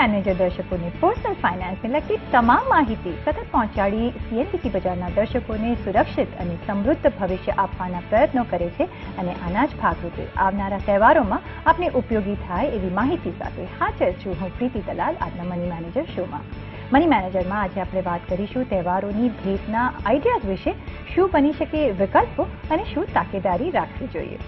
Manager દર્શકોને personal ફાઇનાન્સને લગતી તમામ માહિતી સતત પહોંચાડી સીએનબીસી બજારના દર્શકોને સુરક્ષિત અને સમૃદ્ધ ભવિષ્ય આપવાના પ્રયત્નો કરે છે અને આના જ ભાગરૂપે આવનારા તહેવારોમાં આપને ઉપયોગી થાય એવી માહિતી સાથે હાજર છું હું પ્રીતિ દલાલ આજના મની મેનેજર શોમાં। મની મેનેજરમાં આજે આપણે વાત કરીશું તહેવારોની ભેટના આઈડિયાઝ વિશે। શું બની શકે વિકલ્પો અને શું તાકેદારી રાખવી જોઈએ।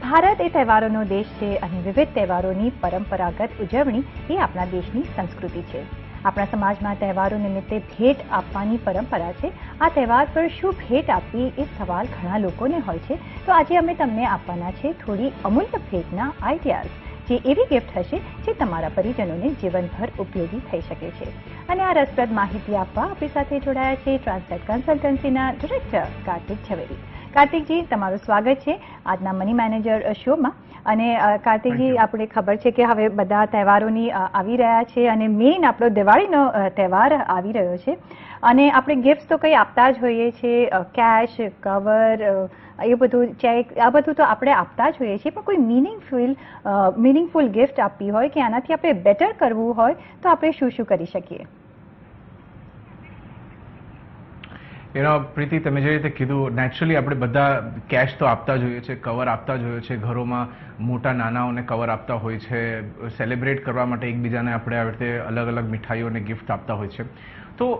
ભારત એ તહેવારોનો દેશ છે અને વિવિધ તહેવારોની પરંપરાગત ઉજવણી એ આપણા દેશની સંસ્કૃતિ છે। આપણા સમાજમાં તહેવારો નિમિત્તે ભેટ આપવાની પરંપરા છે। આ તહેવાર પર શું ભેટ આપવી એ સવાલ ઘણા લોકોને હોય છે। તો આજે અમે તમને આપવાના છે થોડી અમૂલ્ય ભેટના આઈડિયાઝ, જે એવી ગિફ્ટ હશે જે તમારા પરિજનોને જીવનભર ઉપયોગી થઈ શકે છે। અને આ રસપ્રદ માહિતી આપવા આપણી સાથે જોડાયા છે ટ્રાન્સલેટ કન્સલ્ટન્સીના ડિરેક્ટર કાર્તિક ઝવેરી। કાર્તિકજી, તમારું સ્વાગત છે આજના મની મેનેજર શોમાં। અને કાર્તિકજી, આપણે ખબર છે કે હવે બધા તહેવારોની આવી રહ્યા છે અને મેઇન આપણો દિવાળીનો તહેવાર આવી રહ્યો છે અને આપણે ગિફ્ટ તો કંઈ આપતા જ હોઈએ છીએ, કેશ, કવર, એ બધું ચેક, આ બધું તો આપણે આપતા જ હોઈએ છીએ, પણ કોઈ મિનિંગફુલ ગિફ્ટ આપવી હોય કે આનાથી આપણે બેટર કરવું હોય તો આપણે શું શું કરી શકીએ? પ્રીતિ, તમે જે રીતે કીધું, નેચરલી આપણે બધા કેશ તો આપતા જ હોઈએ છીએ, કવર આપતા જ હોઈએ છીએ, ઘરોમાં મોટા નાનાઓને કવર આપતા હોય છે, સેલિબ્રેટ કરવા માટે એકબીજાને આપણે આવી રીતે અલગ અલગ મીઠાઈઓને ગિફ્ટ આપતા હોય છે। તો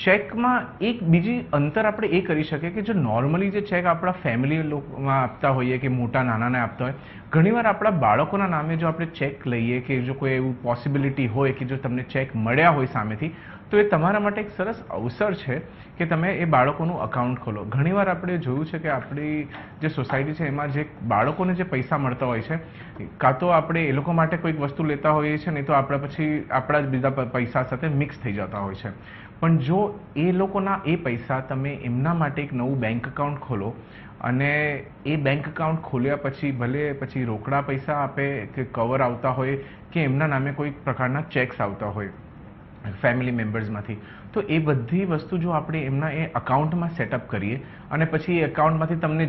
ચેકમાં એક બીજી અંતર આપણે એ કરી શકીએ કે જો નોર્મલી જે ચેક આપણા ફેમિલી લોકોમાં આપતા હોઈએ કે મોટા નાનાને આપતા હોય, ઘણીવાર આપણા બાળકોના નામે જો આપણે ચેક લઈએ કે જો કોઈ એવું પોસિબિલિટી હોય કે જો તમને ચેક મળ્યા હોય સામેથી, તો એ તમારા માટે એક સરસ અવસર છે કે તમે એ બાળકોનું અકાઉન્ટ ખોલો। ઘણીવાર આપણે જોયું છે કે આપણી જે સોસાયટી છે એમાં જે બાળકોને જે પૈસા મળતા હોય છે, કાં તો આપણે એ લોકો માટે કોઈક વસ્તુ લેતા હોઈએ છીએ, નહીં તો આપણે પછી આપણા જ બીજા પૈસા સાથે મિક્સ થઈ જતા હોય છે। પણ જો એ લોકોના એ પૈસા તમે એમના માટે એક નવું બેંક અકાઉન્ટ ખોલો અને એ બેંક અકાઉન્ટ ખોલ્યા પછી ભલે પછી રોકડા પૈસા આપે કે કવર આવતા હોય કે એમના નામે કોઈ પ્રકારના ચેક્સ આવતા હોય ફેમિલી મેમ્બર્સમાંથી, તો એ બધી વસ્તુ જો આપણે એમના એ અકાઉન્ટમાં સેટઅપ કરીએ અને પછી એ અકાઉન્ટમાંથી તમને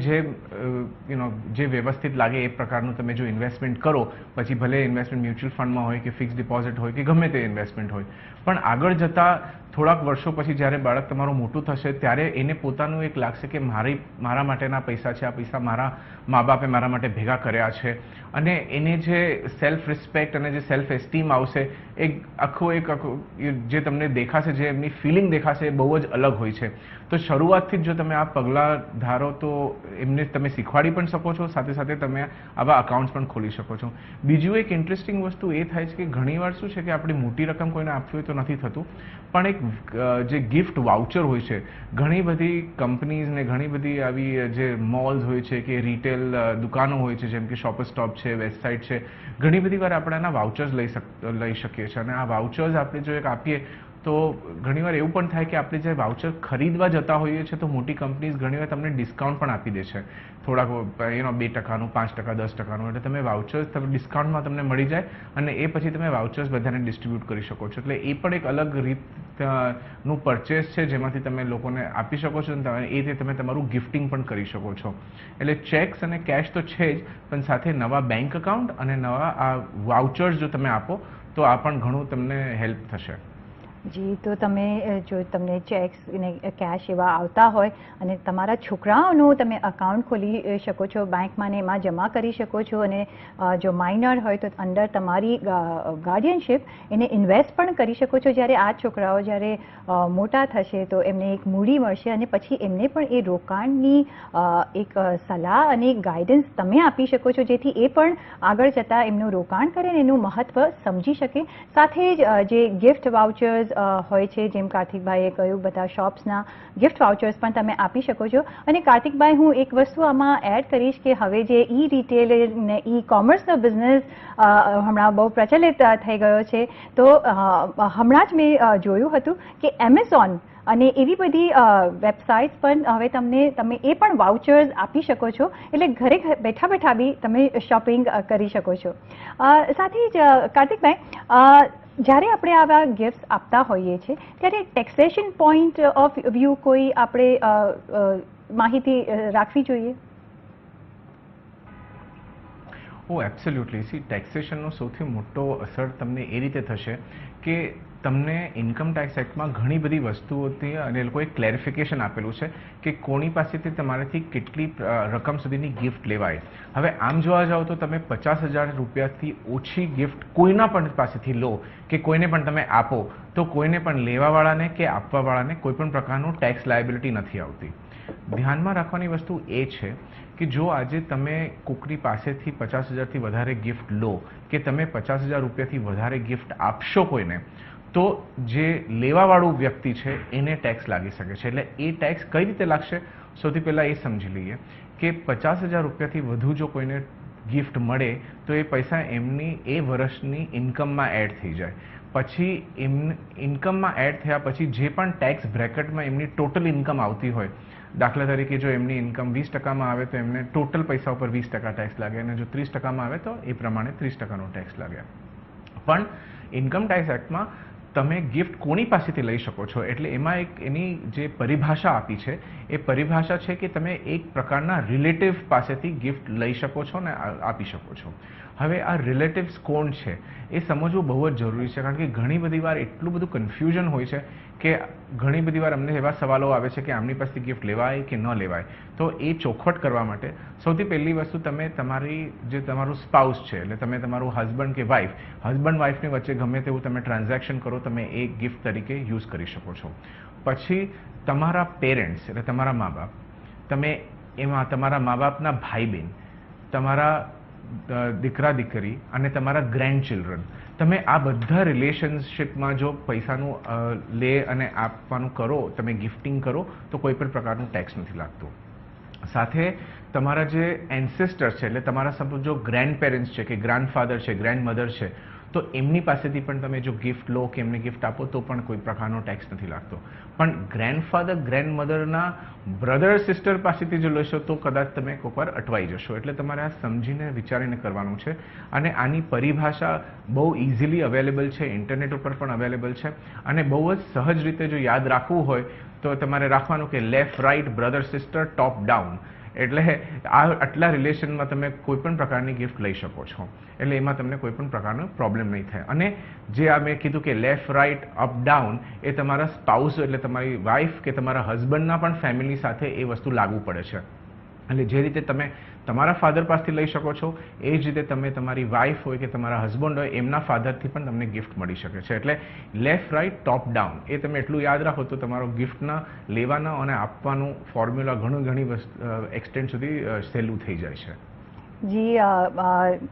જે વ્યવસ્થિત લાગે એ પ્રકારનું તમે જો ઇન્વેસ્ટમેન્ટ કરો, પછી ભલે ઇન્વેસ્ટમેન્ટ મ્યુચ્યુઅલ ફંડમાં હોય કે ફિક્સ ડિપોઝિટ હોય કે ગમે તે ઇન્વેસ્ટમેન્ટ હોય, પણ આગળ જતાં થોડાક વર્ષો પછી જ્યારે બાળક તમારું મોટું થશે ત્યારે એને પોતાનું એક લાગશે કે મારા માટેના પૈસા છે, આ પૈસા મારા મા બાપે મારા માટે ભેગા કર્યા છે, અને એને જે સેલ્ફ રિસ્પેક્ટ અને જે સેલ્ફ એસ્ટીમ આવશે એક જે તમને દેખાશે, જે એમની ફિલિંગ દેખાશે એ બહુ જ અલગ હોય છે। તો શરૂઆતથી જ જો તમે આ પગલાં ધારો તો એમને તમે શીખવાડી પણ શકો છો, સાથે સાથે તમે આવા અકાઉન્ટ્સ પણ ખોલી શકો છો। બીજું એક ઇન્ટરેસ્ટિંગ વસ્તુ એ થાય છે કે ઘણીવાર શું છે કે આપણી મોટી રકમ કોઈને આપવી હોય તો નથી થતું, પણ એક જે ગિફ્ટ વાઉચર હોય છે, ઘણી બધી કંપનીઝ ને ઘણી બધી આવી જે મોલ્સ હોય છે કે રિટેલ દુકાનો હોય છે, જેમ કે શોપર સ્ટોપ છે, વેબસાઇટ છે, ઘણી બધી વાર આપણે એના વાઉચર્સ લઈ શકીએ છીએ। અને આ વાઉચર્સ આપણે જો એક આપીએ તો ઘણીવાર એવું પણ થાય કે આપણે જે વાઉચર ખરીદવા જતા હોઈએ છીએ તો મોટી કંપનીઝ ઘણીવાર તમને ડિસ્કાઉન્ટ પણ આપી દે છે, થોડાક 2%, 5%, 10%, એટલે તમે વાઉચર્સ ડિસ્કાઉન્ટમાં તમને મળી જાય અને એ પછી તમે વાઉચર્સ બધાને ડિસ્ટ્રીબ્યુટ કરી શકો છો। એટલે એ પણ એક અલગ રીતનું પરચેસ છે જેમાંથી તમે લોકોને આપી શકો છો અને એ રીતે તમે તમારું ગિફ્ટિંગ પણ કરી શકો છો। એટલે ચેક્સ અને કેશ તો છે જ, પણ સાથે નવા બેંક અકાઉન્ટ અને નવા આ વાઉચર્સ જો તમે આપો તો આ પણ ઘણું તમને હેલ્પ થશે। જી, તો તમે જો તમને ચેક્સ ને કેશ એવા આવતા હોય અને તમારા છોકરાઓનું તમે અકાઉન્ટ ખોલી શકો છો બેંકમાં ને એમાં જમા કરી શકો છો, અને જો માઇનર હોય તો અંદર તમારી ગાર્ડિયનશિપ એને ઇન્વેસ્ટ પણ કરી શકો છો। જ્યારે આ છોકરાઓ જ્યારે મોટા થશે તો એમને એક મૂડી મળશે અને પછી એમને પણ એ રોકાણની એક સલાહ અને એક ગાઈડન્સ તમે આપી શકો છો, જેથી એ પણ આગળ જતાં એમનું રોકાણ કરે ને એનું મહત્ત્વ સમજી શકે। સાથે જ જે ગિફ્ટ વાઉચર્સ હોય છે, જેમ કાર્તિકભાઈએ કહ્યું, બધા શોપ્સના ગિફ્ટ વાઉચર્સ પણ તમે આપી શકો છો। અને કાર્તિકભાઈ, હું એક વસ્તુ આમાં એડ કરીશ કે હવે જે ઈ રિટેલ ને ઈ કોમર્સનો બિઝનેસ હમણાં બહુ પ્રચલિત થઈ ગયો છે, તો હમણાં જ મેં જોયું હતું કે એમેઝોન અને એવી બધી વેબસાઇટ્સ પણ હવે તમે એ પણ વાઉચર્સ આપી શકો છો, એટલે ઘરે બેઠા બેઠા બી તમે શોપિંગ કરી શકો છો। સાથે જ કાર્તિકભાઈ, જ્યારે આપણે આવા ગિફ્ટ્સ આપતા હોઈએ છીએ ત્યારે ટેક્સેશન પોઈન્ટ ઓફ વ્યૂ કોઈ આપણે માહિતી રાખવી જોઈએ? ઓ એબ્સોલ્યુટલી. સી, ટેક્સેશનનો સૌથી મોટો અસર તમને એ રીતે થશે કે તમને ઇન્કમ ટેક્સ એક્ટમાં ઘણી બધી વસ્તુઓથી અને એ લોકોએ ક્લેરિફિકેશન આપેલું છે કે કોની પાસેથી તમારાથી કેટલી રકમ સુધીની ગિફ્ટ લેવાય. હવે આમ જોવા જાઓ તો તમે 50,000 રૂપિયાથી ઓછી ગિફ્ટ કોઈના પણ પાસેથી લો કે કોઈને પણ તમે આપો તો કોઈને પણ લેવાવાળાને કે આપવાવાળાને કોઈ પણ પ્રકારનું ટેક્સ લાયબિલિટી નથી આવતી. ધ્યાનમાં રાખવાની વસ્તુ એ છે કે જો આજે તમે કોકની પાસેથી 50,000થી વધારે ગિફ્ટ લો કે તમે 50,000 રૂપિયાથી વધારે ગિફ્ટ આપશો કોઈને, તો જે લેવાવાળું વ્યક્તિ છે એને ટેક્સ લાગી શકે છે. એટલે એ ટેક્સ કઈ રીતે લાગશે, સૌથી પહેલાં એ સમજી લઈએ કે 50,000 રૂપિયાથી વધુ જો કોઈને ગિફ્ટ મળે તો એ પૈસા એમની એ વર્ષની ઇન્કમમાં એડ થઈ જાય. પછી ઇન્કમમાં એડ થયા પછી જે પણ ટેક્સ બ્રેકેટમાં એમની ટોટલ ઇન્કમ આવતી હોય, દાખલા તરીકે જો એમની ઇન્કમ 20%માં આવે તો એમને ટોટલ પૈસા ઉપર 20% ટેક્સ લાગે, અને જો 30%માં આવે તો એ પ્રમાણે 30%નો ટેક્સ લાગે. પણ ઇન્કમ ટેક્સ એક્ટમાં તમે ગિફ્ટ કોની પાસેથી લઈ શકો છો, એટલે એમાં એક એની જે પરિભાષા આપી છે એ પરિભાષા છે કે તમે એક પ્રકારના રિલેટિવ પાસેથી ગિફ્ટ લઈ શકો છો ને આપી શકો છો. હવે આ રિલેટિવ્સ કોણ છે એ સમજવું બહુ જ જરૂરી છે, કારણ કે ઘણી બધી વાર એટલું બધું કન્ફ્યુઝન હોય છે કે ઘણી બધી વાર અમને એવા સવાલો આવે છે કે આમની પાસેથી ગિફ્ટ લેવાય કે ન લેવાય. તો એ ચોખવટ કરવા માટે સૌથી પહેલી વસ્તુ, તમે તમારું સ્પાઉસ છે એટલે તમે તમારું હસબન્ડ કે વાઈફ, હસબન્ડ વાઈફની વચ્ચે ગમે તેવું તમે ટ્રાન્ઝેક્શન કરો, તમે એ ગિફ્ટ તરીકે યુઝ કરી શકો છો. પછી તમારા પેરેન્ટ્સ એટલે તમારા મા બાપ, તમે એમાં તમારા મા બાપના ભાઈ બહેન, તમારા દીકરા દીકરી અને તમારા ગ્રેન્ડ ચિલ્ડ્રન, તમે આ બધા રિલેશનશિપમાં જો પૈસાનું લે અને આપવાનું કરો, તમે ગિફ્ટિંગ કરો તો કોઈ પણ પ્રકારનું ટેક્સ નથી લાગતું. સાથે તમારા જે એન્સેસ્ટર્સ છે એટલે તમારા સપોઝ જો ગ્રેન્ડ પેરેન્ટ્સ છે કે ગ્રાન્ડફાધર છે, ગ્રેન્ડ મધર છે, તો એમની પાસેથી પણ તમે જો ગિફ્ટ લો કે એમને ગિફ્ટ આપો તો પણ કોઈ પ્રકારનો ટેક્સ નથી લાગતો. પણ ગ્રેન્ડફાધર ગ્રેન્ડ મધરના બ્રધર સિસ્ટર પાસેથી જો લેશો તો કદાચ તમે કોઈક વાર અટવાઈ જશો. એટલે તમારે આ સમજીને વિચારીને કરવાનું છે. અને આની પરિભાષા બહુ ઇઝીલી અવેલેબલ છે, ઇન્ટરનેટ ઉપર પણ અવેલેબલ છે, અને બહુ જ સહજ રીતે જો યાદ રાખવું હોય તો તમારે રાખવાનું કે left right brother sister top down. એટલે આટલા રિલેશનમાં તમે કોઈ પણ પ્રકારની ગિફ્ટ લઈ શકો છો, એટલે એમાં તમને કોઈ પણ પ્રકારનો પ્રોબ્લેમ નહીં થાય. અને જે આ મેં કીધું કે લેફ્ટ રાઇટ અપ ડાઉન, એ તમારા સ્પાઉસ એટલે તમારી વાઈફ કે તમારા હસબન્ડના પણ ફેમિલી સાથે એ વસ્તુ લાગુ પડે છે. એટલે જે રીતે તમે તમારા ફાધર પાસેથી લઈ શકો છો એ જ રીતે તમે તમારી વાઈફ હોય કે તમારા હસબન્ડ હોય એમના ફાધરથી પણ તમને ગિફ્ટ મળી શકે છે. એટલે લેફ્ટ રાઇટ ટોપ ડાઉન એ તમે એટલું યાદ રાખો તો તમારો ગિફ્ટના લેવાના અને આપવાનું ફોર્મ્યુલા ઘણી એક્સટેન્ટ સુધી સહેલું થઈ જાય છે. જી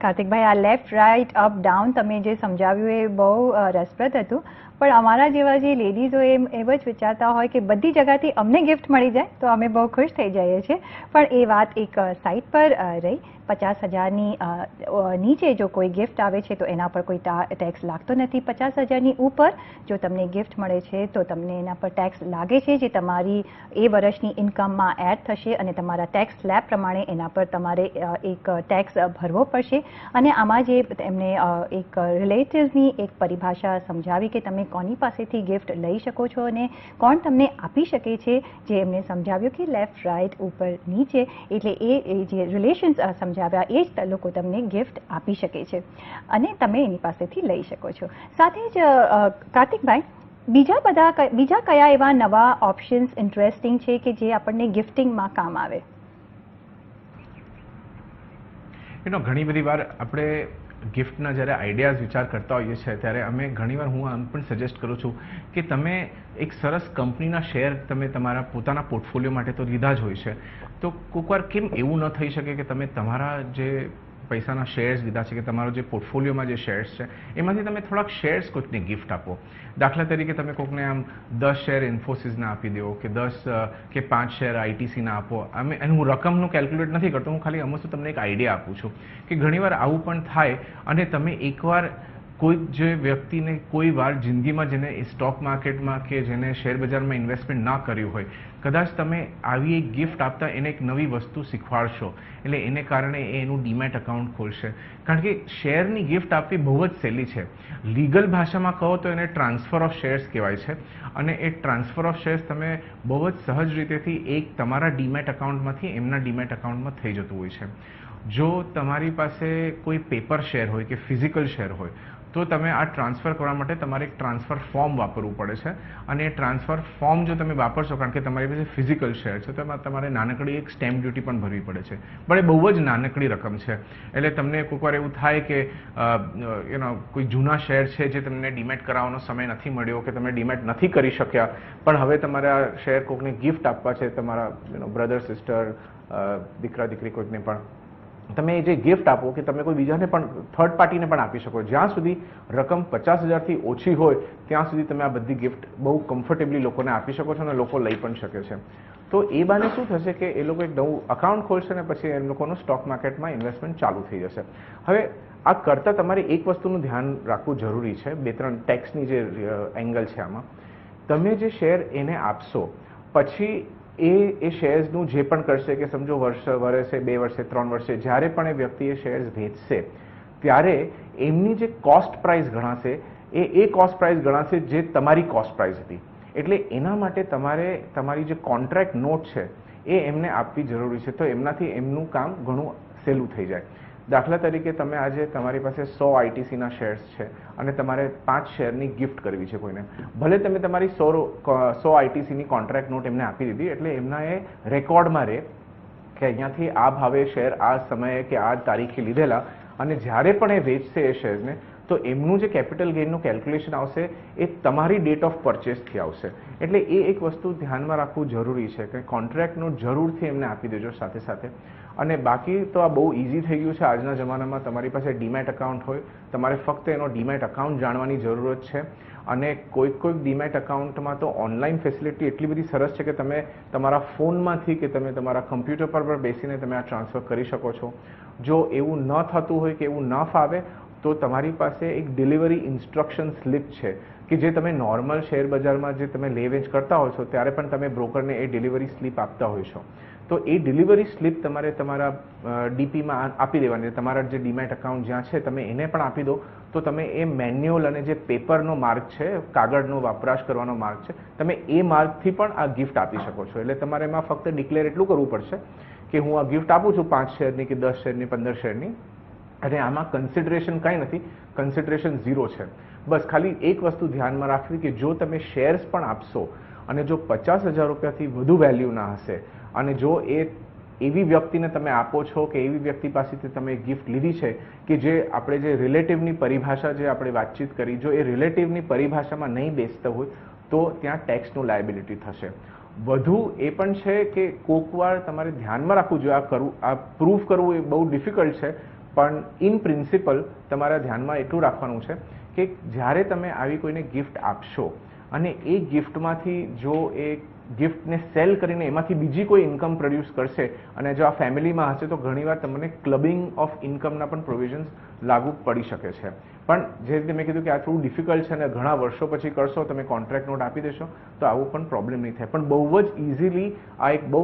કાર્તિકભાઈ, આ લેફ્ટ રાઇટ અપ ડાઉન તમે જે સમજાવ્યું એ બહુ રસપ્રદ હતું. પણ અમારા જેવા જે લેડીઝો એમ જ વિચારતા હોય કે બધી જગ્યાથી અમને ગિફ્ટ મળી જાય તો અમે બહુ ખુશ થઈ જઈએ છીએ. પણ એ વાત એક સાઈડ પર રહી. 50,000ની નીચે જો કોઈ ગિફ્ટ આવે છે તો એના પર કોઈ ટેક્સ લાગતો નથી. 50,000ની ઉપર જો તમને ગિફ્ટ મળે છે તો તમને એના પર ટેક્સ લાગે છે, જે તમારી એ વર્ષની ઇન્કમમાં એડ થશે અને તમારા ટેક્સ સ્લેબ પ્રમાણે એના પર તમારે એક ટેક્સ ભરવો પડશે. અને આમાં જે એમને એક રિલેટિવ્સની એક પરિભાષા સમજાવી કે તમે કોની પાસેથી ગિફ્ટ લઈ શકો છો અને કોણ તમને આપી શકે છે, જે એમને સમજાવ્યું કે લેફ્ટ રાઇટ ઉપર નીચે, એટલે એ જે રિલેશન્સ સમજાવ્યા એ જ લોકો તમને ગિફ્ટ આપી શકે છે અને તમે એની પાસેથી લઈ શકો છો. સાથે જ કાર્તિકભાઈ, બીજા કયા એવા નવા ઓપ્શન્સ ઇન્ટરેસ્ટિંગ છે કે જે આપણને ગિફ્ટિંગમાં કામ આવે? ઘણી બધી વાર આપણે ગિફ્ટના જ્યારે આઈડિયાઝ વિચાર કરતા હોઈએ છીએ ત્યારે અમે ઘણીવાર હું આમ પણ સજેસ્ટ કરું છું કે તમે એક સરસ કંપનીના શેર તમે તમારા પોતાના પોર્ટફોલિયો માટે તો લીધા જ હોય છે, તો કોઈક વાર કેમ એવું ન થઈ શકે કે તમે તમારા જે પૈસાના શેર્સ લીધા છે કે તમારો જે પોર્ટફોલિયોમાં જે શેર્સ છે એમાંથી તમે થોડાક શેર્સ કોઈકને ગિફ્ટ આપો. દાખલા તરીકે તમે કોઈકને આમ 10 શેર ઇન્ફોસિસના આપી દો કે 10 કે 5 શેર આઈટીસીના આપો. હું રકમનું કેલ્ક્યુલેટ નથી કરતો, હું ખાલી અમુક તમને એક આઈડિયા આપું છું કે ઘણીવાર આવું પણ થાય અને તમે એકવાર કોઈ જે વ્યક્તિને કોઈ વાર જિંદગીમાં જેને સ્ટોક માર્કેટમાં કે જેને શેર બજારમાં ઇન્વેસ્ટમેન્ટ ના કર્યું હોય, કદાચ તમે આવી એક ગિફ્ટ આપતા એને એક નવી વસ્તુ શીખવાડશો, એટલે એને કારણે એ એનું ડીમેટ અકાઉન્ટ ખોલશે. કારણ કે શેરની ગિફ્ટ આપવી બહુ જ સહેલી છે. લીગલ ભાષામાં કહો તો એને ટ્રાન્સફર ઓફ શેર્સ કહેવાય છે, અને એ ટ્રાન્સફર ઓફ શેર્સ તમે બહુ જ સહજ રીતેથી એક તમારા ડીમેટ અકાઉન્ટમાંથી એમના ડીમેટ અકાઉન્ટમાં થઈ જતું હોય છે. જો તમારી પાસે કોઈ પેપર શેર હોય કે ફિઝિકલ શેર હોય તો તમે આ ટ્રાન્સફર કરવા માટે તમારે એક ટ્રાન્સફર ફોર્મ વાપરવું પડે છે, અને એ ટ્રાન્સફર ફોર્મ જો તમે વાપરશો, કારણ કે તમારી પાસે ફિઝિકલ શેર છે, તો એમાં તમારે નાનકડી એક સ્ટેમ્પ ડ્યુટી પણ ભરવી પડે છે, પણ એ બહુ જ નાનકડી રકમ છે. એટલે તમને કોઈક વાર એવું થાય કે કોઈ જૂના શેર છે જે તમને ડીમેટ કરાવવાનો સમય નથી મળ્યો કે તમે ડીમેટ નથી કરી શક્યા, પણ હવે તમારે આ શેર કોઈકને ગિફ્ટ આપવા છે, તમારા બ્રધર સિસ્ટર, દીકરા દીકરી કોઈકને પણ તમે જે ગિફ્ટ આપો કે તમે કોઈ બીજાને પણ થર્ડ પાર્ટીને પણ આપી શકો. જ્યાં સુધી રકમ 50,000થી ઓછી હોય ત્યાં સુધી તમે આ બધી ગિફ્ટ બહુ કમ્ફર્ટેબલી લોકોને આપી શકો છો અને લોકો લઈ પણ શકે છે. તો એ બાને શું થશે કે એ લોકો એક નવું અકાઉન્ટ ખોલશે ને પછી એ લોકોનું સ્ટોક માર્કેટમાં ઇન્વેસ્ટમેન્ટ ચાલુ થઈ જશે. હવે આ કરતાં તમારે એક વસ્તુનું ધ્યાન રાખવું જરૂરી છે, 2-3 ટેક્સની જે એંગલ છે આમાં. તમે જે શેર એને આપશો પછી એ શેર્સનું જે પણ કરશે કે સમજો વર્ષે 2 વર્ષે 3 વર્ષે જ્યારે પણ એ વ્યક્તિ એ શેર્સ વેચશે ત્યારે એમની જે કોસ્ટ પ્રાઇસ ગણાશે એ કોસ્ટ પ્રાઇસ ગણાશે જે તમારી કોસ્ટ પ્રાઇસ હતી. એટલે એના માટે તમારે તમારી જે કોન્ટ્રાક્ટ નોટ છે એ એમને આપવી જરૂરી છે, તો એમનાથી એમનું કામ ઘણું સહેલું થઈ જાય. દાખલા તરીકે તમે આજે તમારી પાસે 100 આઈટીસીના શેર્સ છે અને તમારે 5 શેરની ગિફ્ટ કરવી છે કોઈને, ભલે તમે તમારી 100 આઈટીસીની કોન્ટ્રાક્ટ નોટ એમને આપી દીધી, એટલે એમના એ રેકોર્ડમાં રહે કે અહીંયાથી આ ભાવે શેર આ સમયે કે આ તારીખે લીધેલા, અને જ્યારે પણ એ વેચશે એ શેરને તો એમનું જે કેપિટલ ગેઇનનું કેલ્ક્યુલેશન આવશે એ તમારી ડેટ ઓફ પરચેસથી આવશે. એટલે એ એક વસ્તુ ધ્યાનમાં રાખવું જરૂરી છે કે કોન્ટ્રાક્ટ નોટ જરૂરથી એમને આપી દેજો સાથે સાથે. અને બાકી તો આ બહુ ઇઝી થઈ ગયું છે આજના જમાનામાં. તમારી પાસે ડીમેટ અકાઉન્ટ હોય, તમારે ફક્ત એનો ડીમેટ અકાઉન્ટ જાણવાની જરૂરત છે, અને કોઈક ડીમેટ અકાઉન્ટમાં તો ઓનલાઈન ફેસિલિટી એટલી બધી સરસ છે કે તમે તમારા ફોનમાંથી કે તમે તમારા કમ્પ્યુટર પર પણ બેસીને તમે આ ટ્રાન્સફર કરી શકો છો. જો એવું ન થતું હોય કે એવું ન ફાવે તો તમારી પાસે એક ડિલિવરી ઇન્સ્ટ્રક્શન સ્લિપ છે કે જે તમે નોર્મલ શેર બજારમાં જે તમે લે વેચ કરતા હો છો ત્યારે પણ તમે બ્રોકરને એ ડિલિવરી સ્લિપ આપતા હોય છો. તો એ ડિલિવરી સ્લિપ તમારે તમારા ડીપીમાં આપી દેવાની. તમારા જે ડીમેટ અકાઉન્ટ જ્યાં છે તમે એને પણ આપી દો તો તમે એ મેન્યુઅલ અને જે પેપરનો માર્ગ છે, કાગળનો વપરાશ કરવાનો માર્ગ છે, તમે એ માર્ગથી પણ આ ગિફ્ટ આપી શકો છો. એટલે તમારે એમાં ફક્ત ડિક્લેર એટલું કરવું પડશે કે હું આ ગિફ્ટ આપું છું 5 શેરની કે 10 શેરની 15 શેરની, અને આમાં કન્સિડરેશન કાંઈ નથી, કન્સિડરેશન 0 છે. બસ ખાલી એક વસ્તુ ધ્યાનમાં રાખવી કે જો તમે શેર્સ પણ આપશો અને જો 50,000 રૂપિયાથી વધુ વેલ્યુના હશે અને જો એ એવી વ્યક્તિને તમે આપો છો કે એવી વ્યક્તિ પાસેથી તમે ગિફ્ટ લીધી છે કે જે આપણે જે રિલેટિવની પરિભાષા જે આપણે વાતચીત કરી, જો એ રિલેટિવની પરિભાષામાં નહીં બેસતા હોય તો ત્યાં ટેક્સનું લાયબિલિટી થશે. વધુ એ પણ છે કે કોકવાર તમારે ધ્યાનમાં રાખવું જોઈએ, આ પ્રૂફ કરવું એ બહુ ડિફિકલ્ટ છે, પણ ઇન પ્રિન્સિપલ તમારા ધ્યાનમાં એટલું રાખવાનું છે કે જ્યારે તમે આવી કોઈને ગિફ્ટ આપશો અને એ ગિફ્ટમાંથી જો એ ગિફ્ટને સેલ કરીને એમાંથી બીજી કોઈ ઇન્કમ પ્રોડ્યુસ કરશે અને જો આ ફેમિલીમાં હશે તો ઘણીવાર તમને ક્લબિંગ ઓફ ઇન્કમના પણ પ્રોવિઝન્સ લાગુ પડી શકે છે. પણ જે રીતે મેં કીધું કે આ થોડું ડિફિકલ્ટ છે અને ઘણા વર્ષો પછી કરશો, તમે કોન્ટ્રાક્ટ નોટ આપી દેશો તો આવું પણ પ્રોબ્લેમ નહીં થાય. પણ બહુ જ ઇઝીલી આ એક બહુ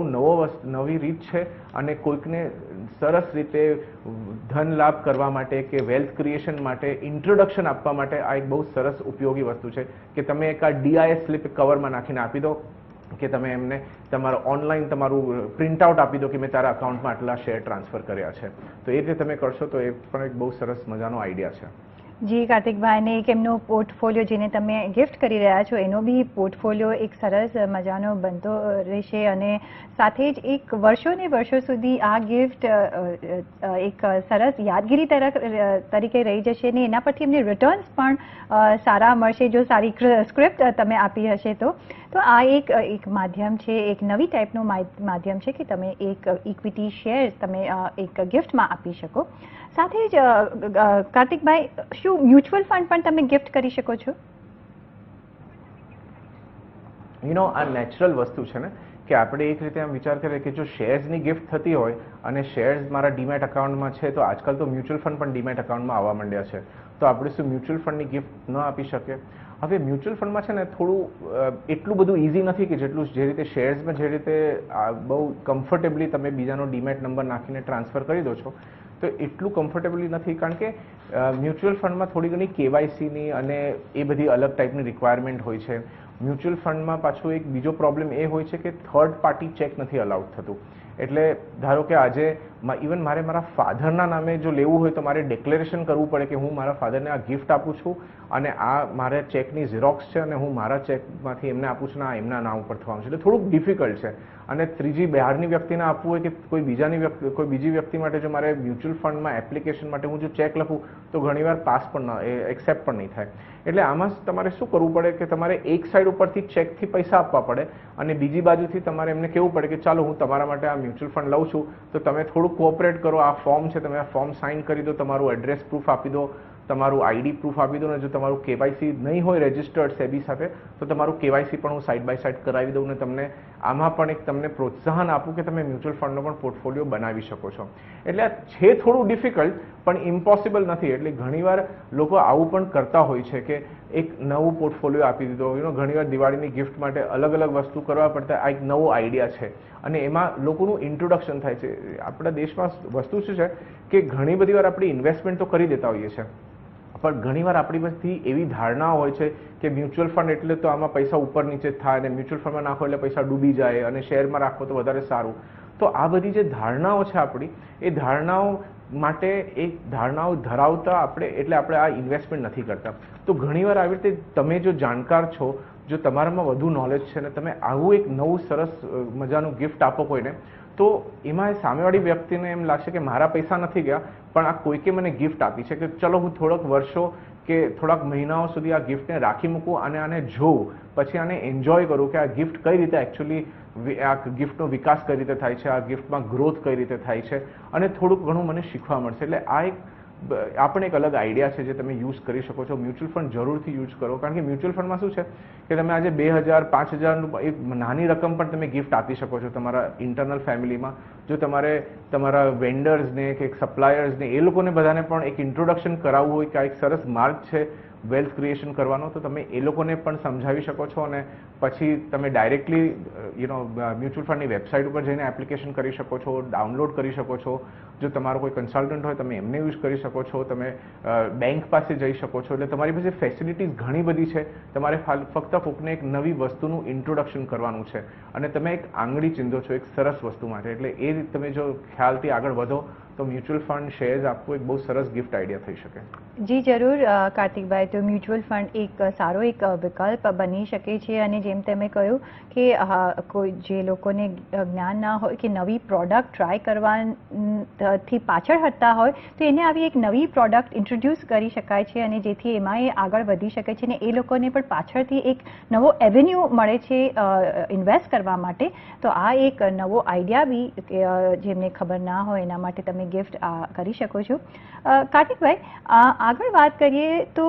નવી રીત છે અને કોઈકને સરસ રીતે ધન લાભ કરવા માટે કે વેલ્થ ક્રિએશન માટે ઇન્ટ્રોડક્શન આપવા માટે આ એક બહુ સરસ ઉપયોગી વસ્તુ છે કે તમે એક આ ડીઆઈએસ સ્લિપ કવરમાં નાખીને આપી દો કે તમે એમને તમારો ઓનલાઈન તમારું પ્રિન્ટઆઉટ આપી દો કે મેં તારા અકાઉન્ટમાં આટલા શેર ટ્રાન્સફર કર્યા છે. તો એ રીતે તમે કરશો તો એ પણ એક બહુ સરસ મજાનો આઈડિયા છે. જી કાર્તિકભાઈને એક એમનો પોર્ટફોલિયો જેને તમે ગિફ્ટ કરી રહ્યા છો એનો બી પોર્ટફોલિયો એક સરસ મજાનો બનતો રહેશે અને સાથે જ એક વર્ષો સુધી આ ગિફ્ટ એક સરસ યાદગીરી તરીકે રહી જશે ને એના પરથી એમને રિટર્ન્સ પણ સારા મળશે જો સારી સ્ક્રિપ્ટ તમે આપી હશે તો. તો આ એક માધ્યમ છે, એક નવી ટાઈપનું માધ્યમ છે કે તમે એક ઇક્વિટી શેર તમે એક ગિફ્ટમાં આપી શકો. સાથે જ કાર્તિકભાઈ, શું મ્યુચ્યુઅલ ફંડ પણ તમે ગિફ્ટ કરી શકો છો? આ નેચરલ વસ્તુ છે ને કે આપણે એક રીતે આમ વિચાર કરીએ કે જો શેર્સની ગિફ્ટ થતી હોય અને શેર્સ મારા ડીમેટ અકાઉન્ટમાં છે તો આજકાલ તો મ્યુચ્યુઅલ ફંડ પણ ડીમેટ અકાઉન્ટમાં આવવા માંડ્યા છે, તો આપણે શું મ્યુચ્યુઅલ ફંડની ગિફ્ટ ન આપી શકીએ? હવે મ્યુચ્યુઅલ ફંડમાં છે ને થોડું એટલું બધું ઇઝી નથી કે જેટલું જે રીતે શેર્સમાં જે રીતે બહુ કમ્ફર્ટેબલી તમે બીજાનો ડીમેટ નંબર નાખીને ટ્રાન્સફર કરી દો છો તો એટલું કમ્ફર્ટેબલી નથી, કારણ કે મ્યુચ્યુઅલ ફંડમાં થોડી ઘણી કેવાયસીની અને એ બધી અલગ ટાઈપની રિક્વાયરમેન્ટ હોય છે. મ્યુચ્યુઅલ ફંડમાં પાછું એક બીજો પ્રોબ્લેમ એ હોય છે કે થર્ડ પાર્ટી ચેક નથી અલાઉડ થતું. એટલે ધારો કે આજે ઇવન મારે મારા ફાધરના નામે જો લેવું હોય તો મારે ડિક્લેરેશન કરવું પડે કે હું મારા ફાધરને આ ગિફ્ટ આપું છું અને આ મારે ચેકની ઝેરોક્સ છે અને હું મારા ચેકમાંથી એમને આપું છું ને આ એમના નામ ઉપર થવાનું છે. એટલે થોડુંક ડિફિકલ્ટ છે. અને ત્રીજી બહારની વ્યક્તિને આપવું હોય કે કોઈ બીજી વ્યક્તિ માટે જો મારે મ્યુચ્યુઅલ ફંડમાં એપ્લિકેશન માટે હું જો ચેક લખું તો ઘણીવાર પાસ પણ એક્સેપ્ટ પણ નહીં થાય. એટલે આમાં તમારે શું કરવું પડે કે તમારે એક સાઈડ ઉપરથી ચેકથી પૈસા આપવા પડે અને બીજી બાજુથી તમારે એમને કહેવું પડે કે ચાલો હું તમારા માટે આ મ્યુચ્યુઅલ ફંડ લઉં છું તો તમે થોડુંક કોઓપરેટ કરો. આ ફોર્મ છે, તમે આ ફોર્મ સાઇન કરી દો, તમારું એડ્રેસ પ્રૂફ આપી દો, તમારું આઈડી પ્રૂફ આપી દો, ને જો તમારું કેવાયસી નહીં હોય રજિસ્ટર્ડ સેબી સાથે તો તમારું કેવાયસી પણ હું સાઇડ બાય સાઇડ કરાવી દઉં ને તમને આમાં પણ એક તમને પ્રોત્સાહન આપું કે તમે મ્યુચ્યુઅલ ફંડનો પણ પોર્ટફોલિયો બનાવી શકો છો. એટલે આ છે થોડું ડિફિકલ્ટ પણ ઇમ્પોસિબલ નથી. એટલે ઘણીવાર લોકો આવું પણ કરતા હોય છે કે એક નવું પોર્ટફોલિયો આપી દીધો. ઘણીવાર દિવાળીની ગિફ્ટ માટે અલગ અલગ વસ્તુ કરવા પડતા આ એક નવો આઈડિયા છે અને એમાં લોકોનું ઇન્ટ્રોડક્શન થાય છે. આપણા દેશમાં વસ્તુ શું છે કે ઘણી બધી વાર આપણે ઇન્વેસ્ટમેન્ટ તો કરી દેતા હોઈએ છીએ પણ ઘણીવાર આપણી બધી એવી ધારણાઓ હોય છે કે મ્યુચ્યુઅલ ફંડ એટલે તો આમાં પૈસા ઉપર નીચે થાય અને મ્યુચ્યુઅલ ફંડમાં નાખો એટલે પૈસા ડૂબી જાય અને શેરમાં રાખો તો વધારે સારું. તો આ બધી જે ધારણાઓ છે આપણી એ ધારણાઓ માટે એક ધારણાઓ ધરાવતા આપણે આ ઇન્વેસ્ટમેન્ટ નથી કરતા. તો ઘણીવાર આવી રીતે તમે જો જાણકાર છો, જો તમારામાં વધુ નોલેજ છે ને તમે આવું એક નવું સરસ મજાનું ગિફ્ટ આપો કોઈને તો એમાં સામેવાળી વ્યક્તિને એમ લાગશે કે મારા પૈસા નથી ગયા પણ આ કોઈકે મને ગિફ્ટ આપી છે કે ચલો હું થોડાક વર્ષો કે થોડાક મહિનાઓ સુધી આ ગિફ્ટને રાખી મૂકું અને આને જોઉં, પછી આને એન્જોય કરું કે આ ગિફ્ટ કઈ રીતે એકચ્યુઅલી આ ગિફ્ટનો વિકાસ કઈ રીતે થાય છે, આ ગિફ્ટમાં ગ્રોથ કઈ રીતે થાય છે અને થોડુંક ઘણું મને શીખવા મળશે. એટલે આ આપણે એક અલગ આઈડિયા છે જે તમે યુઝ કરી શકો છો. મ્યુચ્યુઅલ ફંડ જરૂરથી યુઝ કરો કારણ કે મ્યુચ્યુઅલ ફંડમાં શું છે કે તમે આજે 2000 5000 એક નાની રકમ પણ તમે ગિફ્ટ આપી શકો છો તમારા ઇન્ટરનલ ફેમિલીમાં. જો તમારે તમારા વેન્ડર્સને કે સપ્લાયર્સને એ લોકોને બધાને પણ એક ઇન્ટ્રોડક્શન કરાવવું હોય કે આ એક સરસ માર્ગ છે વેલ્થ ક્રિએશન કરવાનો તો તમે એ લોકોને પણ સમજાવી શકો છો અને પછી તમે ડાયરેક્ટલી મ્યુચ્યુઅલ ફંડની વેબસાઇટ ઉપર જઈને એપ્લિકેશન કરી શકો છો, ડાઉનલોડ કરી શકો છો. જો તમારો કોઈ કન્સલ્ટન્ટ હોય તમે એમને યુઝ કરી શકો છો, તમે બેંક પાસે જઈ શકો છો. એટલે તમારી પાસે ફેસિલિટીઝ ઘણી બધી છે. તમારે ફક્ત કોકને એક નવી વસ્તુનું ઇન્ટ્રોડક્શન કરવાનું છે અને તમે એક આંગળી ચીંધો છો એક સરસ વસ્તુ માટે. એટલે એ રીતે તમે જો ખ્યાલથી આગળ વધો તો મ્યુચ્યુઅલ ફંડ શેર્સ આપવું એક બહુ સરસ ગિફ્ટ આઈડિયા થઈ શકે. જી જરૂર કાર્તિકભાઈ, તો મ્યુચ્યુઅલ ફંડ એક સારો એક વિકલ્પ બની શકે છે અને જેમ તમે કહ્યું કે કોઈ જે લોકોને જ્ઞાન ના હોય કે નવી પ્રોડક્ટ ટ્રાય કરવાથી પાછળ હટતા હોય તો એને આવી એક નવી પ્રોડક્ટ ઇન્ટ્રોડ્યુસ કરી શકાય છે અને જેથી એમાં એ આગળ વધી શકે છે અને એ લોકોને પણ પાછળથી એક નવો એવન્યુ મળે છે ઇન્વેસ્ટ કરવા માટે. તો આ એક નવો આઈડિયા બી જેમને ખબર ના હોય એના માટે તમે ગિફ્ટ કરી શકો છો. કાર્તિકભાઈ, આગળ વાત કરીએ તો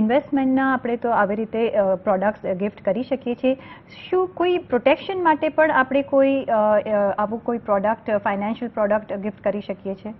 ઇન્વેસ્ટમેન્ટના આપણે તો આવી રીતે પ્રોડક્ટ્સ ગિફ્ટ કરી શકીએ છીએ. શું કોઈ પ્રોટેક્શન માટે પણ આપણે કોઈ આવું કોઈ પ્રોડક્ટ ફાઇનાન્શિયલ પ્રોડક્ટ ગિફ્ટ કરી શકીએ છીએ?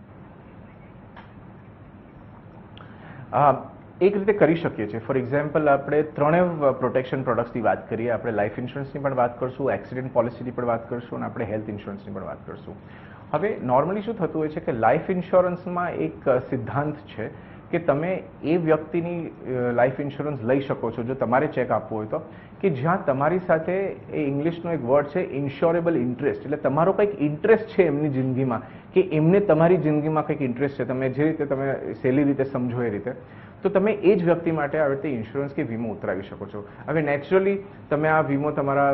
એક રીતે કરી શકીએ છીએ. ફોર એક્ઝામ્પલ આપણે ત્રણેય પ્રોટેક્શન પ્રોડક્ટ્સની વાત કરીએ. આપણે લાઈફ ઇન્સ્યોરન્સની પણ વાત કરશું, એક્સિડન્ટ પોલિસીની પણ વાત કરશું અને આપણે હેલ્થ ઇન્સ્યોરન્સની પણ વાત કરશું. હવે નોર્મલી શું થતું હોય છે કે લાઈફ ઇન્સ્યોરન્સમાં એક સિદ્ધાંત છે કે તમે એ વ્યક્તિની લાઈફ ઇન્સ્યોરન્સ લઈ શકો છો જો તમારે ચેક આપવો હોય તો કે જ્યાં તમારી સાથે એ ઇંગ્લિશનો એક વર્ડ છે ઇન્શ્યોરેબલ ઇન્ટરેસ્ટ. એટલે તમારો કંઈક ઇન્ટરેસ્ટ છે એમની જિંદગીમાં કે એમને તમારી જિંદગીમાં કંઈક ઇન્ટરેસ્ટ છે, તમે જે રીતે તમે સહેલી રીતે સમજો એ રીતે, તો તમે એ જ વ્યક્તિ માટે આવી રીતે ઇન્સ્યોરન્સ કે વીમો ઉતરાવી શકો છો. હવે નેચરલી તમે આ વીમો તમારા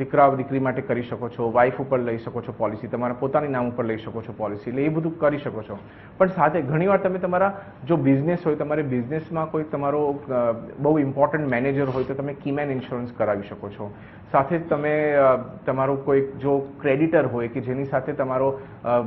દીકરા દીકરી માટે કરી શકો છો, વાઈફ ઉપર લઈ શકો છો પોલિસી, તમારા પોતાની નામ ઉપર લઈ શકો છો પોલિસી, એટલે એ બધું કરી શકો છો. પણ સાથે ઘણીવાર તમે તમારા જો બિઝનેસ હોય, તમારે બિઝનેસમાં કોઈ તમારો બહુ ઇમ્પોર્ટન્ટ મેનેજર હોય તો તમે કીમેન ઇન્સ્યોરન્સ કરાવી શકો છો. સાથે જ તમે તમારો કોઈ જો ક્રેડિટર હોય કે જેની સાથે તમારો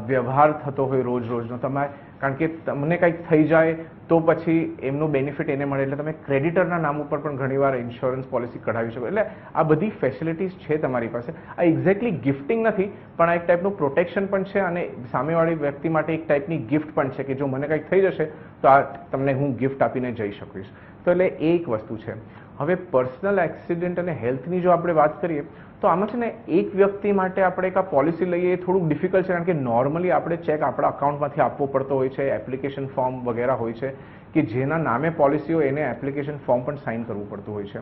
વ્યવહાર થતો હોય રોજ રોજનો, તમારે કારણ કે તમને કંઈક થઈ જાય તો પછી એમનો બેનિફિટ એને મળે એટલે તમે ક્રેડિટરના નામ ઉપર પણ ઘણીવાર ઇન્સ્યોરન્સ પોલિસી કઢાવી શકો. એટલે આ બધી ફેસિલિટીઝ છે તમારી પાસે. આ એક્ઝેક્ટલી ગિફ્ટિંગ નથી પણ આ એક ટાઈપનું પ્રોટેક્શન પણ છે અને સામેવાળી વ્યક્તિ માટે એક ટાઈપની ગિફ્ટ પણ છે કે જો મને કંઈક થઈ જશે તો આ તમને હું ગિફ્ટ આપીને જઈ શકીશ. તો એટલે એ એક વસ્તુ છે. હવે પર્સનલ એક્સિડન્ટ અને હેલ્થની જો આપણે વાત કરીએ તો આમાં છે ને એક વ્યક્તિ માટે આપણે એક આ પોલિસી લઈએ એ થોડુંક ડિફિકલ્ટ છે કારણ કે નોર્મલી આપણે ચેક આપણા અકાઉન્ટમાંથી આપવો પડતો હોય છે, એપ્લિકેશન ફોર્મ વગેરે હોય છે કે જેના નામે પોલિસી હોય એને એપ્લિકેશન ફોર્મ પણ સાઇન કરવું પડતું હોય છે.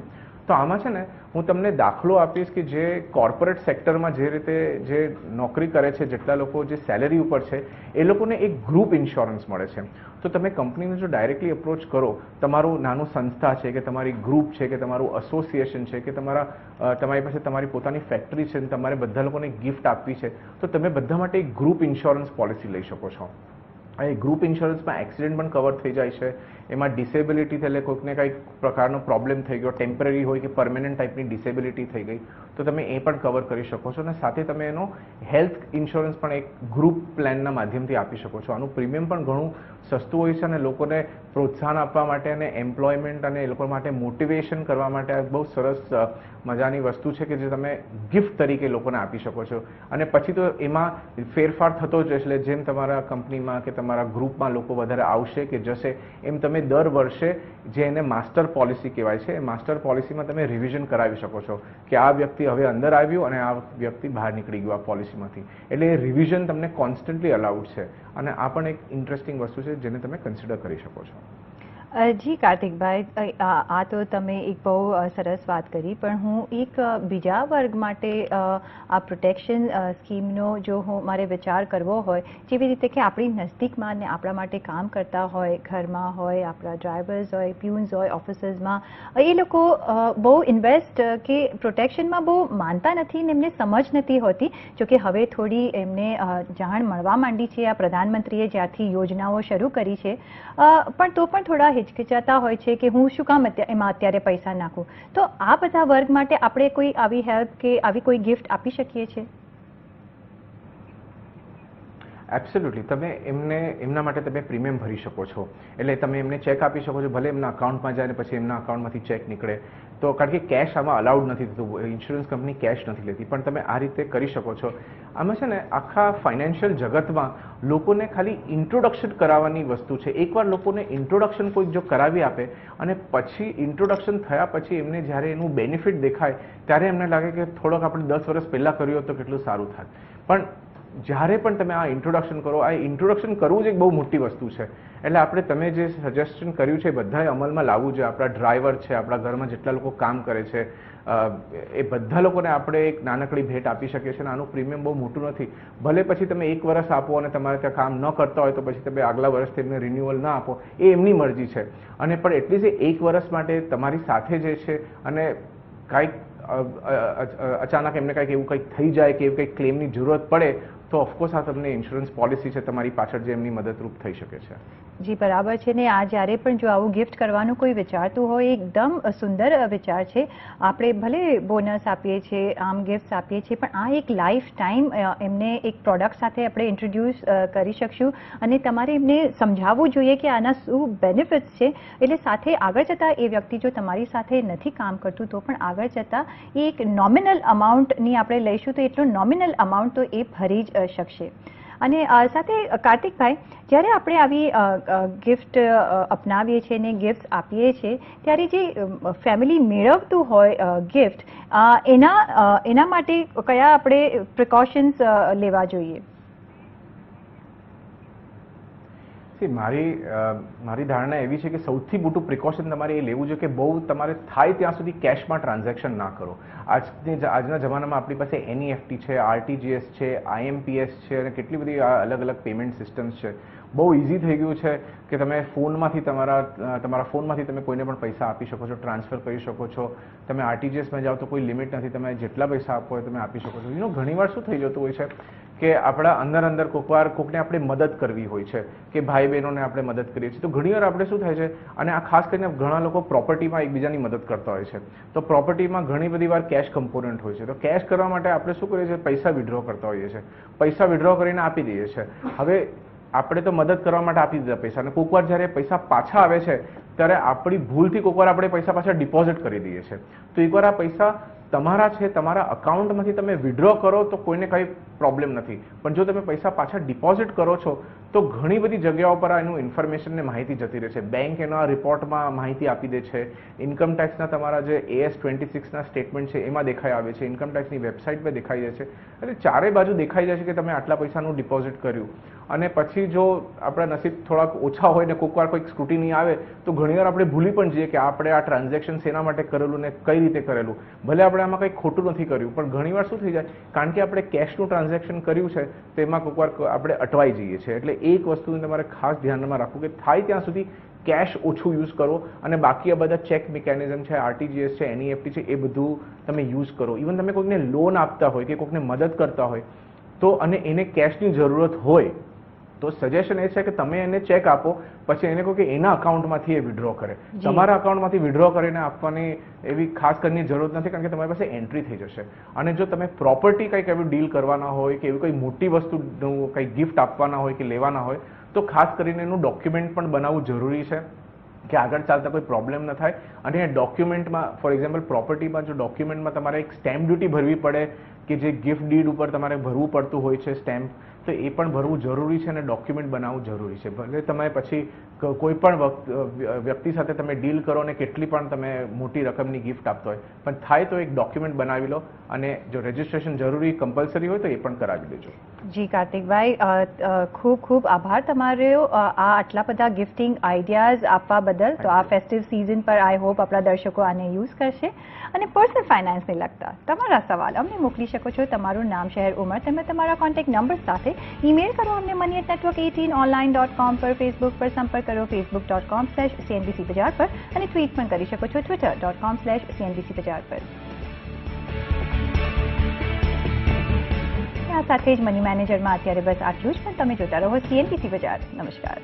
તો આમાં છે ને હું તમને દાખલો આપીશ કે જે કોર્પોરેટ સેક્ટરમાં જે રીતે જે નોકરી કરે છે, જેટલા લોકો જે સેલેરી ઉપર છે, એ લોકોને એક ગ્રુપ ઇન્સ્યોરન્સ મળે છે. તો તમે કંપનીને જો ડાયરેક્ટલી અપ્રોચ કરો, તમારું નાનું સંસ્થા છે કે તમારી ગ્રુપ છે કે તમારું એસોસિએશન છે કે તમારી પાસે તમારી પોતાની ફેક્ટરી છે, તમારે બધા લોકોને ગિફ્ટ આપવી છે, તો તમે બધા માટે એક ગ્રુપ ઇન્સ્યોરન્સ પોલિસી લઈ શકો છો. એ ગ્રુપ ઇન્સ્યોરન્સમાં એક્સિડન્ટ પણ કવર થઈ જાય છે, એમાં ડિસેબિલિટી એટલે કોઈકને કંઈક પ્રકારનો પ્રોબ્લેમ થઈ ગયો, ટેમ્પરરી હોય કે પરમેનન્ટ ટાઈપની ડિસેબિલિટી થઈ ગઈ, તો તમે એ પણ કવર કરી શકો છો. અને સાથે તમે એનો હેલ્થ ઇન્સ્યોરન્સ પણ એક ગ્રુપ પ્લાનના માધ્યમથી આપી શકો છો. આનું પ્રીમિયમ પણ ઘણું સસ્તું હોય છે અને લોકોને પ્રોત્સાહન આપવા માટે અને એમ્પ્લોયમેન્ટ અને એ લોકો માટે મોટિવેશન કરવા માટે આ બહુ સરસ મજાની વસ્તુ છે કે જે તમે ગિફ્ટ તરીકે લોકોને આપી શકો છો. અને પછી તો એમાં ફેરફાર થતો જ એટલે જેમ તમારા કંપનીમાં કે તમારા ગ્રુપમાં લોકો વધારે આવશે કે જશે, એમ તમે દર વર્ષે જે એને માસ્ટર પોલિસી કહેવાય છે, એ માસ્ટર પોલિસીમાં તમે રિવિઝન કરાવી શકો છો કે આ વ્યક્તિ હવે અંદર આવ્યું અને આ વ્યક્તિ બહાર નીકળી ગયું આ પોલિસીમાંથી. એટલે એ રિવિઝન તમને કોન્સ્ટન્ટલી અલાઉડ છે અને આ પણ એક ઇન્ટરેસ્ટિંગ વસ્તુ છે જેને તમે કન્સિડર કરી શકો છો. જી કાર્તિકભાઈ, આ તો તમે એક બહુ સરસ વાત કરી, પણ હું એક બીજા વર્ગ માટે આ પ્રોટેક્શન સ્કીમનો જો મારે વિચાર કરવો હોય, જેવી રીતે કે આપણી નજદીકમાં ને આપણા માટે કામ કરતા હોય, ઘરમાં હોય, આપણા ડ્રાઈવર્સ હોય, પ્યુન્સ હોય, ઓફિસીસમાં, એ લોકો બહુ ઇન્વેસ્ટ કે પ્રોટેક્શનમાં બહુ માનતા નથી ને એમને સમજ નથી હોતી. જોકે હવે થોડી એમને જાણ મળવા માંડી છે આ પ્રધાનમંત્રીએ જ્યારથી યોજનાઓ શરૂ કરી છે, પણ તો પણ થોડા હિચકિચાતા હોય છે કે હું શું કામ એમાં અત્યારે પૈસા નાખું. તો આ બધા વર્ગ માટે આપણે કોઈ આવી હેલ્પ કે આવી કોઈ ગિફ્ટ આપી શકીએ છીએ? એબ્સોલ્યુટલી. તમે એમના માટે તમે પ્રીમિયમ ભરી શકો છો. એટલે તમે એમને ચેક આપી શકો છો, ભલે એમના અકાઉન્ટમાં જાય ને પછી એમના અકાઉન્ટમાંથી ચેક નીકળે, તો કારણ કે કેશ આમાં અલાઉડ નથી થતું, ઇન્સ્યોરન્સ કંપની કેશ નથી લેતી, પણ તમે આ રીતે કરી શકો છો. આમાં છે ને આખા ફાઇનાન્શિયલ જગતમાં લોકોને ખાલી ઇન્ટ્રોડક્શન કરાવવાની વસ્તુ છે. એકવાર લોકોને ઇન્ટ્રોડક્શન કોઈક જો કરાવી આપે અને પછી ઇન્ટ્રોડક્શન થયા પછી એમને જ્યારે એનું બેનિફિટ દેખાય ત્યારે એમને લાગે કે થોડોક આપણે 10 વર્ષ પહેલાં કર્યું હોત તો કેટલું સારું થાય. પણ જ્યારે પણ તમે આ ઇન્ટ્રોડક્શન કરો, આ ઇન્ટ્રોડક્શન કરવું જ એક બહુ મોટી વસ્તુ છે. એટલે આપણે તમે જે સજેશન કર્યું છે એ બધાએ અમલમાં લાવવું જોઈએ. આપણા ડ્રાઈવર છે, આપણા ઘરમાં જેટલા લોકો કામ કરે છે, એ બધા લોકોને આપણે એક નાનકડી ભેટ આપી શકીએ છીએ. અને આનું પ્રીમિયમ બહુ મોટું નથી. ભલે પછી તમે 1 વર્ષ આપો અને તમારે ત્યાં કામ ન કરતા હોય તો પછી તમે આગલા વર્ષથી એમને રિન્યુઅલ ના આપો, એ એમની મરજી છે. અને પણ એટલીસ્ટ 1 વર્ષ માટે તમારી સાથે જે છે અને કાંઈક અચાનક એમને કાંઈક એવું કંઈક થઈ જાય કે એવું કંઈક ક્લેમની જરૂરત પડે તો ઓફકોર્સ આ તમને ઇન્સ્યોરન્સ પોલિસી છે તમારી પાછળ જે એમની મદદરૂપ થઈ શકે છે. જી બરાબર છે ને. આ જ્યારે પણ જો આવું ગિફ્ટ કરવાનું કોઈ વિચારતું હોય, એકદમ સુંદર વિચાર છે. આપણે ભલે બોનસ આપીએ છીએ, આમ ગિફ્ટ આપીએ છીએ, પણ આ એક લાઈફ ટાઈમ એમને એક પ્રોડક્ટ સાથે આપણે ઇન્ટ્રોડ્યુસ કરી શકશું અને તમારે એમને સમજાવવું જોઈએ કે આના શું બેનિફિટ્સ છે. એટલે સાથે આગળ જતાં એ વ્યક્તિ જો તમારી સાથે નથી કામ કરતું તો પણ આગળ જતાં એ એક નોમિનલ અમાઉન્ટની આપણે લઈશું તો એટલું નોમિનલ અમાઉન્ટ તો એ ભરી જ શકશે. અને સાથે કાર્તિકભાઈ, જ્યારે આપણે આવી ગિફ્ટ અપનાવીએ છીએ ને ગિફ્ટ આપીએ છીએ ત્યારે જે ફેમિલી મેળવતું હોય ગિફ્ટ, એના માટે કયા આપણે પ્રિકોશન્સ લેવા જોઈએ? મારી ધારણા એવી છે કે સૌથી મોટું પ્રિકોશન તમારે એ લેવું જોઈએ કે બહુ તમારે થાય ત્યાં સુધી કેશમાં ટ્રાન્ઝેક્શન ના કરો. આજના જમાનામાં આપણી પાસે NEFT છે, RTGS છે, IMPS છે અને કેટલી બધી અલગ અલગ પેમેન્ટ સિસ્ટમ્સ છે. બહુ ઇઝી થઈ ગયું છે કે તમે ફોનમાંથી તમારા ફોનમાંથી તમે કોઈને પણ પૈસા આપી શકો છો, ટ્રાન્સફર કરી શકો છો. તમે RTGSમાં જાઓ તો કોઈ લિમિટ નથી, તમે જેટલા પૈસા આપો હોય તમે આપી શકો છો. ઘણીવાર શું થઈ જતું હોય છે કે આપણા અંદર કોકને આપણે મદદ કરવી હોય છે કે ભાઈ બહેનોને આપણે મદદ કરીએ છીએ, તો ઘણીવાર આપણે શું થાય છે, અને આ ખાસ કરીને ઘણા લોકો પ્રોપર્ટીમાં એકબીજાની મદદ કરતા હોય છે, તો પ્રોપર્ટીમાં ઘણી બધી વાર કેશ કમ્પોનન્ટ હોય છે. તો કેશ કરવા માટે આપણે શું કરીએ છીએ, પૈસા વિડ્રો કરતા હોઈએ છીએ, પૈસા વિડ્રો કરીને આપી દઈએ છીએ. હવે આપણે તો મદદ કરવા માટે આપી દીધા પૈસા, અને કોઈક વાર જ્યારે પૈસા પાછા આવે છે ત્યારે આપણી ભૂલથી કોઈક વાર આપણે પૈસા પાછા ડિપોઝિટ કરી દઈએ છીએ. તો એકવાર આ પૈસા તમારા છે, તમારા અકાઉન્ટમાંથી તમે વિડ્રો કરો તો કોઈને કંઈ પ્રોબ્લેમ નથી, પણ જો તમે પૈસા પાછા ડિપોઝિટ કરો છો તો ઘણી બધી જગ્યાઓ પર એનું ઇન્ફોર્મેશન ને માહિતી જતી રહે છે. બેંક એના રિપોર્ટમાં માહિતી આપી દે છે, ઇન્કમ ટેક્સના તમારા જે AS-26ના સ્ટેટમેન્ટ છે એમાં દેખાઈ આવે છે, ઇન્કમ ટેક્સની વેબસાઇટ પર દેખાઈ જાય છે, એટલે ચારે બાજુ દેખાઈ જાય છે કે તમે આટલા પૈસાનું ડિપોઝિટ કર્યું. અને પછી જો આપણા નસીબ થોડાક ઓછા હોય ને કોઈક વાર કોઈક સ્ક્રુટિની આવે તો ઘણીવાર આપણે ભૂલી પણ જઈએ કે આપણે આ ટ્રાન્ઝેક્શન શેના માટે કરેલું ને કઈ રીતે કરેલું. ભલે આપણે આમાં કંઈ ખોટું નથી કર્યું, પણ ઘણીવાર શું થઈ જાય, કારણ કે આપણે કેશનું ટ્રાન્ઝેક્શન કર્યું છે તેમાં કોઈક વાર આપણે અટવાઈ જઈએ છીએ. એટલે એક વસ્તુ તમારે ખાસ ધ્યાનમાં રાખવું કે થાય ત્યાં સુધી કેશ ઓછું યુઝ કરો અને બાકી આ બધા ચેક મિકેનિઝમ છે, RTGS છે, NEFT છે, એ બધું તમે યુઝ કરો. ઇવન તમે કોઈને લોન આપતા હોય કે કોઈને મદદ કરતા હોય તો અને એને કેશની જરૂરત હોય તો સજેશન એ છે કે તમે એને ચેક આપો, પછી એને કહો કે એના અકાઉન્ટમાંથી એ વિડ્રો કરે. તમારા અકાઉન્ટમાંથી વિડ્રો કરીને આપવાની એવી ખાસ કરીને જરૂરત નથી, કારણ કે તમારી પાસે એન્ટ્રી થઈ જશે. અને જો તમે પ્રોપર્ટી કંઈક એવી ડીલ કરવાના હોય કે એવી કોઈ મોટી વસ્તુનું કંઈ ગિફ્ટ આપવાના હોય કે લેવાના હોય તો ખાસ કરીને એનું ડોક્યુમેન્ટ પણ બનાવવું જરૂરી છે કે આગળ ચાલતા કોઈ પ્રોબ્લેમ ન થાય. અને એ ડોક્યુમેન્ટમાં ફોર એક્ઝામ્પલ પ્રોપર્ટીમાં જો ડોક્યુમેન્ટમાં તમારે એક સ્ટેમ્પ ડ્યુટી ભરવી પડે કે જે ગિફ્ટ ડીડ ઉપર તમારે ભરવું પડતું હોય છે સ્ટેમ્પ, તો એ પણ ભરવું જરૂરી છે અને ડોક્યુમેન્ટ બનાવવું જરૂરી છે. ભલે તમે પછી કોઈ પણ વ્યક્તિ સાથે તમે ડીલ કરો અને કેટલી પણ તમે મોટી રકમની ગિફ્ટ આપતો હોય, પણ થાય તો એક ડોક્યુમેન્ટ બનાવી લો અને જો રજિસ્ટ્રેશન જરૂરી કમ્પલસરી હોય તો એ પણ કરાવી દેજો. જી કાર્તિકભાઈ, ખૂબ ખૂબ આભાર તમારો આ આટલા બધા ગિફ્ટિંગ આઈડિયાઝ આપવા બદલ. તો આ ફેસ્ટિવ સિઝન પર આઈ હોપ આપણા દર્શકો આને યુઝ કરશે. અને પર્સનલ ફાઇનાન્સને લગતા તમારા સવાલ અમને મોકલી શકો છો તમારું નામ, શહેર, ઉંમર તેમજ તમારા કોન્ટેક્ટ નંબર સાથે. ઈમેલ કરો અમને money@network18online.com પર, ફેસબુક પર સંપર્ક કરો facebook.com/CNBC બજાર પર અને ટ્વીટ પણ કરી શકો છો twitter.com/CNBC બજાર પર. આ સાથે જ મની મેનેજરમાં અત્યારે બસ આટલું જ, પણ તમે જોતા રહો CNBC બજાર. નમસ્કાર.